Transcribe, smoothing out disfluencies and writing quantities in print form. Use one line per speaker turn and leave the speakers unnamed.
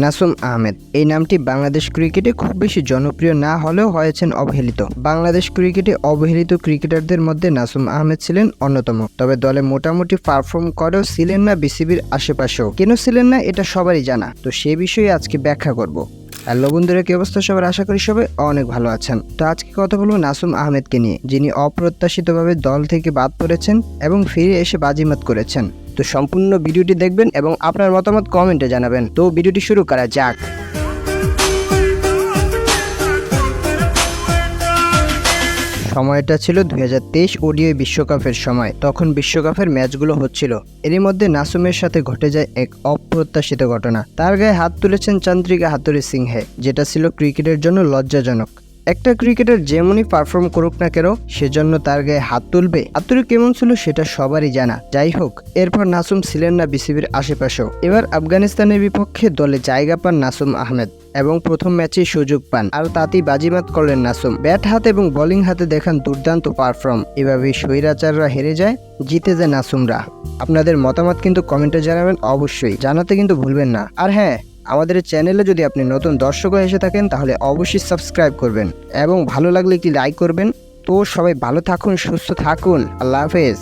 নাসুম আহমেদ এই নামটি বাংলাদেশ ক্রিকেটে খুব বেশি জনপ্রিয় না হলেও হয়েছেন অবহেলিত। বাংলাদেশ ক্রিকেটে অবহেলিত ক্রিকেটারদের মধ্যে নাসুম আহমেদ ছিলেন অন্যতম। তবে দলে মোটামুটি পারফর্ম করেও ছিলেন না বিসিবির আশেপাশেও। কেন ছিলেন না এটা সবারই জানা, তো সে বিষয়ে আজকে ব্যাখ্যা করব। হ্যালো বন্ধুরা, কি অবস্থা সবার? আশা করি সবাই অনেক ভালো আছেন। তো আজকে কথা বলবো নাসুম আহমেদকে নিয়ে, যিনি অপ্রত্যাশিতভাবে দল থেকে বাদ পড়েছেন এবং ফিরে এসে বাজিমাত করেছেন। তো সম্পূর্ণ ভিডিওটি দেখবেন এবং আপনার মতামত কমেন্টে জানাবেন। তো ভিডিওটি শুরু করা যাক। সময়টা ছিল 2023 ওডিআই বিশ্বকাপের সময়। তখন বিশ্বকাপের ম্যাচগুলো হচ্ছিল। এরই মধ্যে নাসুমের সাথে ঘটে যায় এক অপ্রত্যাশিত ঘটনা। তার গায়ে হাত তুলেছেন চন্দ্রিকা হাতুড়ি সিংহে, যেটা ছিল ক্রিকেটের জন্য লজ্জাজনক। একটা ক্রিকেটার যেমনই পারফর্ম করুক না কেন, সেজন্য তার গায়ে হাত তুলবে? হাতুড়ি কেমন ছিল সেটা সবারই জানা। যাই হোক, এরপর নাসুম ছিলেন না বিসিবির আশেপাশেও। এবার আফগানিস্তানের বিপক্ষে দলে জায়গা পান নাসুম আহমেদ এবং প্রথম ম্যাচেই সুযোগ পান, আর তাতেই বাজিমাত করলেন নাসুম। ব্যাট হাতে এবং বোলিং হাতে দেখান দুর্দান্ত পারফর্ম। এভাবেই স্বৈরাচাররা হেরে যায়, জিতে যায় নাসুমরা। আপনাদের মতামত কিন্তু কমেন্টে জানাবেন, অবশ্যই জানাতে কিন্তু ভুলবেন না। আর হ্যাঁ, আমাদের চ্যানেলে যদি আপনি নতুন দর্শক হয়ে এসে থাকেন তাহলে অবশ্যই সাবস্ক্রাইব করবেন এবং ভালো লাগলে একটি লাইক করবেন। তো সবাই ভালো থাকুন, সুস্থ থাকুন। আল্লাহ হাফেজ।